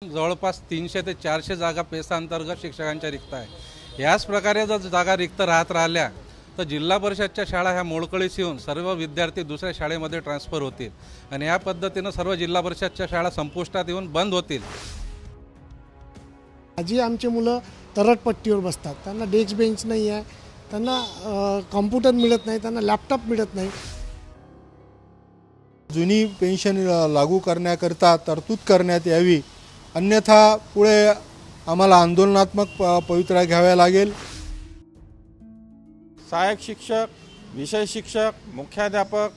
जवळपास 300 ते 400 जागा पेसा अंतर्गत शिक्षकांच्या रिक्त आहे। याच प्रकारे जर जागा रिक्त राहत राहिल्या तर जिल्हा परिषदच्या शाळा ह्या मोडकळीस येऊन सर्व विद्यार्थी दुसऱ्या शाळेमध्ये ट्रान्सफर होतील आणि या पद्धतीने सर्व जिल्हा परिषदच्या शाळा संपुष्टात येऊन बंद होतील। आजी आमची मुलं तरडपट्टीवर बसतात, त्यांना डेस्क बेंच नाही आहे, त्यांना कॉम्प्युटर मिळत नाही, त्यांना लॅपटॉप मिळत नाही। जुनी पेन्शन लागू करण्याकरता तरतूद करण्यात यावी, अन्यथा पुढे आम्हाला आंदोलनात्मक पवित्रा घ्याव्या लागेल। सहाय्यक शिक्षक, विषय शिक्षक, मुख्याध्यापक,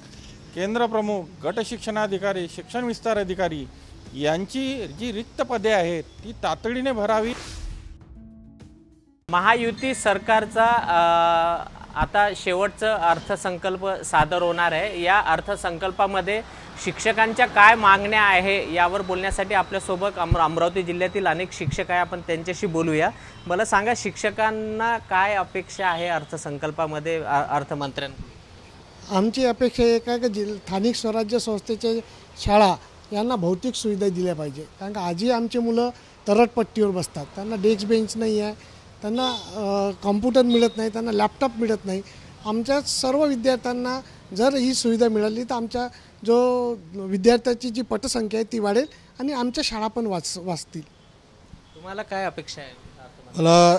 केंद्र प्रमुख, गट शिक्षणाधिकारी, शिक्षण विस्तार अधिकारी यांची जी रिक्त पदे आहेत ती तातडीने भरावी। महायुती सरकारचा आता शेवटचा अर्थसंकल्प सादर होणार आहे। या अर्थसंकल्पामध्ये शिक्षकांच्या काय मागण्या आहे यावर बोलण्यासाठी आपल्यासोबत अमरावती जिल्ह्यातील अनेक शिक्षक आहे, आपण त्यांच्याशी बोलूया। मला सांगा, शिक्षकांना काय अपेक्षा आहे अर्थसंकल्पामध्ये अर्थमंत्र्यांना? आमची अपेक्षा एक आहे की स्थानिक स्वराज्य संस्थेच्या शाळा यांना भौतिक सुविधा दिल्या पाहिजे, कारण का आजी आमची मुलं तरडपट्टीवर बसतात, त्यांना डेस्क बेंच नाही आहे, त्यांना कॉम्प्युटर मिळत नाही, त्यांना लॅपटॉप मिळत नाही। आमच्या सर्व विद्यार्थ्यांना जर ही सुविधा मिळाली तर आमच्या जो विद्यार्थ्याची जी पटसंख्या आहे ती वाढेल आणि आमच्या शाळा पण वाचतील। तुम्हाला काय अपेक्षा आहे? मला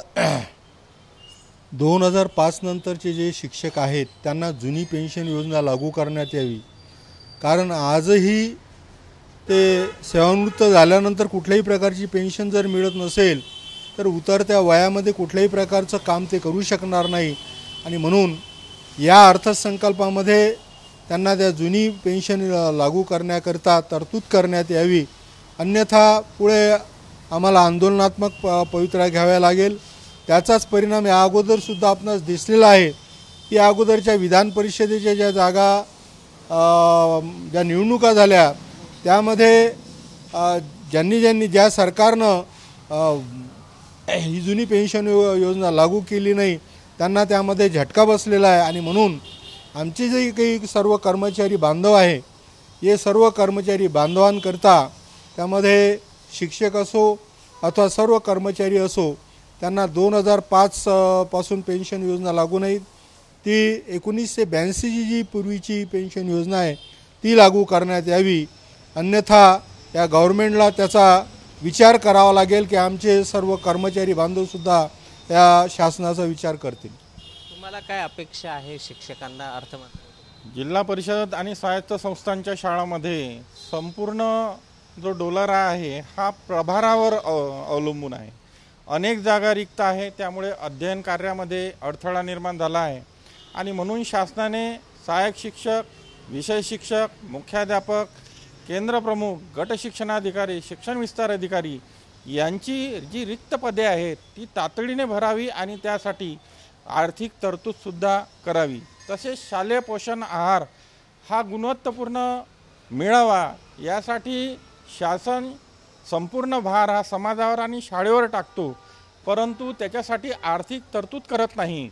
2005 नंतरचे जे शिक्षक आहेत त्यांना जुनी पेन्शन योजना लागू करण्यात यावी, कारण आजही ते सेवानिवृत्त झाल्यानंतर कुठल्याही प्रकारची पेन्शन जर मिळत नसेल तर उतरत्या वयामध्ये कुठल्याही प्रकारचं काम ते करू शकणार नाही आणि म्हणून या अर्थसंकल्पामध्ये त्यांना त्या जुनी पेन्शन लागू करण्याकरता तरतूद करण्यात यावी, अन्यथा पुढे आम्हाला आंदोलनात्मक पवित्रा घ्याव्या लागेल। त्याचाच परिणाम या अगोदरसुद्धा आपणास दिसलेला आहे की अगोदरच्या विधान परिषदेच्या ज्या जागा ज्या निवडणुका झाल्या त्यामध्ये ज्या सरकारनं ही जुनी पेन्शन योजना लागू केली नाही त्यांना त्यामध्ये झटका बसलेला आहे आणि म्हणून आमचे जे काही सर्व कर्मचारी बांधव आहे हे सर्व कर्मचारी बांधवांकरता त्यामध्ये शिक्षक असो अथवा सर्व कर्मचारी असो त्यांना 2005 पासून पेन्शन योजना लागू नाही, ती 1982ची जी पूर्वीची पेन्शन योजना आहे ती लागू करण्यात यावी, अन्यथा या गव्हर्नमेंटला त्याचा विचार करावा लागेल की आमचे सर्व कर्मचारी बांधवसुद्धा या शासनाचा विचार करतील। तुम्हाला काय अपेक्षा आहे शिक्षकांना अर्थमंत्री? जिल्हा परिषद आणि स्वायत्त संस्थांच्या शाळांमध्ये संपूर्ण जो डोलारा आहे हा प्रभारावर अवलंबून आहे। अनेक जागा रिक्त आहे, त्यामुळे अध्ययन कार्यामध्ये अडथळा निर्माण झाला आहे आणि म्हणून शासनाने सहाय्यक शिक्षक, विषय शिक्षक, मुख्याध्यापक, केंद्र प्रमुख, गट शिक्षणाधिकारी, शिक्षण विस्तार अधिकारी यांची जी रिक्त पदे आहेत ती तातडीने भरावी आणि त्यासाठी आर्थिक तरतूदसुद्धा करावी। तसेच शालेय पोषण आहार हा गुणवत्तापूर्ण मिळावा यासाठी शासन संपूर्ण भार हा समाजावर आणि शाळेवर टाकतो, परंतु त्याच्यासाठी आर्थिक तरतूद करत नाही।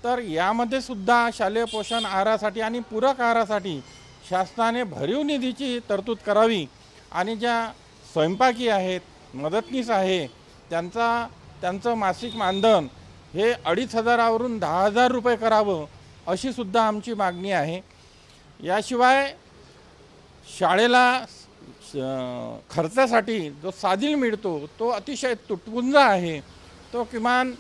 तर यामध्ये सुद्धा शालेय पोषण आहारासाठी आणि पूरक आहारासाठी शासनाने भरीव निधीची तरतूद करावी आणि ज्या स्वयंपाकी आहेत, मदतनीस आहे, त्यांचं मासिक मानधन हे 2,500 वरून 10,000 रुपये करावं अशी सुद्धा आमची मागणी आहे। याशिवाय शाळेला खर्चासाठी जो साधील मिळतो तो अतिशय तुटपुंजा आहे, तो किमान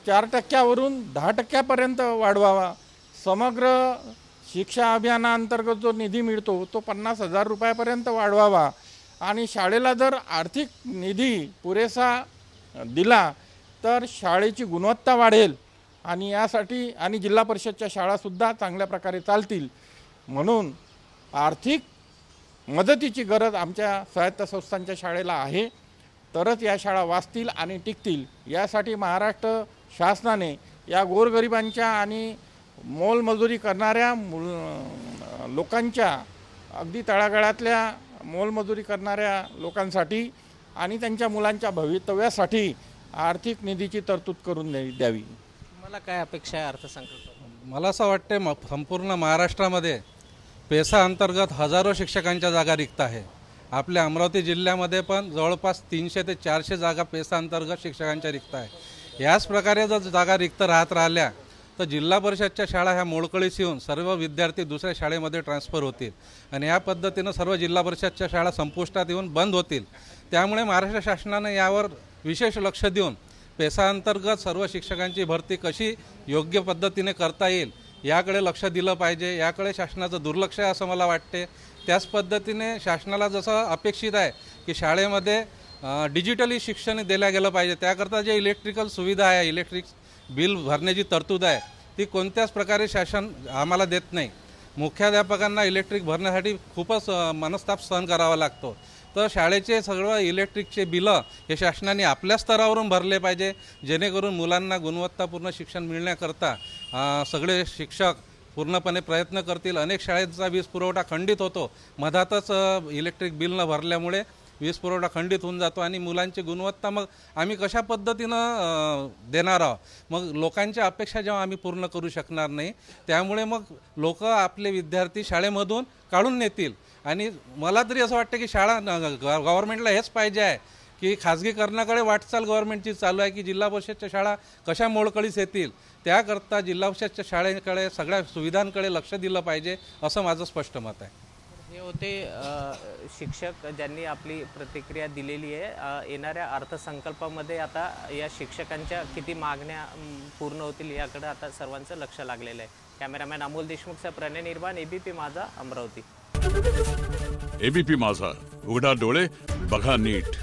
4% वरून 10% वाढवावा। समग्र शिक्षा अभियानाअंतर्गत जो निधी मिळतो तो 50,000 रुपयापर्यंत वाढवावा आणि शाळेला जर आर्थिक निधी पुरेसा दिला तर शाळेची गुणवत्ता वाढेल आणि यासाठी आणि जिल्हा परिषदच्या शाळासुद्धा चांगल्या प्रकारे चालतील। म्हणून आर्थिक मदतीची गरज आमच्या स्वायत्त संस्थांच्या शाळेला आहे, तरच या शाळा वाचतील आणि टिकतील। यासाठी महाराष्ट्र शासनाने या गोरगरिबांच्या आणि मोलमजुरी करणाऱ्या लोकांच्या, अगदी तळागाळातल्या मोलमजुरी करणाऱ्या लोकांसाठी आणि त्यांच्या मुलांच्या भवितव्यासाठी आर्थिक निधीची तरतूद करून द्यावी। तुम्हाला काय अपेक्षा आहे अर्थसंकल्प? मला असं वाटते संपूर्ण महाराष्ट्रामध्ये पेसा अंतर्गत हजारो शिक्षकांच्या जागा रिक्त आहे आपल्या अमरावती जिल्ह्यामध्ये पण जवळपास 300 ते 400 जागा पेसा अंतर्गत शिक्षकांच्या रिक्त आहे। याच प्रकारे जर जागा रिक्त राहत राहिल्या तर जिल्हा परिषदच्या शाळा ह्या मोडकळीस येऊन सर्व विद्यार्थी दुसऱ्या शाळेमध्ये ट्रान्सफर होतील आणि या पद्धतीनं सर्व जिल्हा परिषदच्या शाळा संपुष्टात येऊन बंद होतील। त्यामुळे महाराष्ट्र शासनाने यावर विशेष लक्ष देऊन पेसा अंतर्गत सर्व शिक्षकांची भरती कशी योग्य पद्धतीने करता येईल याकडे लक्ष दिलं पाहिजे। याकडे शासनाचं दुर्लक्ष आहे असं मला वाटते। त्याच पद्धतीने शासनाला जसं अपेक्षित आहे की शाळेमध्ये डिजिटली शिक्षण दिलं गेलं पाहिजे, त्याकरता जे इलेक्ट्रिकल सुविधा आहे, इलेक्ट्रिक बिल भरण्याची तरतूद आहे ती कोणत्याच प्रकारे शासन आम्हाला देत नाही। मुख्याध्यापकांना इलेक्ट्रिक भरण्यासाठी खूपच मनस्ताप सहन करावा लागतो। तर शाळेचे सगळं इलेक्ट्रिकचे बिलं हे शासनाने आपल्या स्तरावरून भरले पाहिजे, जेणेकरून मुलांना गुणवत्तापूर्ण शिक्षण मिळण्याकरता सगळे शिक्षक पूर्णपणे प्रयत्न करतील। अनेक शाळेचा वीज पुरवठा खंडित होतो, मधातच इलेक्ट्रिक बिल न भरल्यामुळे वीज पुरवठा खंडित होऊन जातो आणि मुलांची गुणवत्ता मग आम्ही कशा पद्धतीनं देणार आहोत, मग लोकांच्या अपेक्षा जेव्हा आम्ही पूर्ण करू शकणार नाही त्यामुळे मग लोक आपले विद्यार्थी शाळेमधून काढून नेतील। आणि मला तरी असं वाटतं की शाळा गव्हर्नमेंटला हेच पाहिजे आहे की खाजगीकरणाकडे वाटचाल गव्हर्नमेंटची चालू आहे की जिल्हा परिषदच्या शाळा कशा मोडकळीस येतील, त्याकरता जिल्हा परिषदच्या शाळेकडे सगळ्या सुविधांकडे लक्ष दिलं पाहिजे असं माझं स्पष्ट मत आहे। हे होते शिक्षक ज्यांनी आपली प्रतिक्रिया दिलेली आहे। येणाऱ्या अर्थसंकल्पामध्ये आता या शिक्षकांच्या किती मागण्या पूर्ण होतील याकडे आता सर्वांचं लक्ष लागलेलं आहे। कॅमेरामॅन अमोल देशमुखचा प्रणय निर्माण, एबीपी माझा, अमरावती। एबीपी माझा, उघडा डोळे बघा नीट।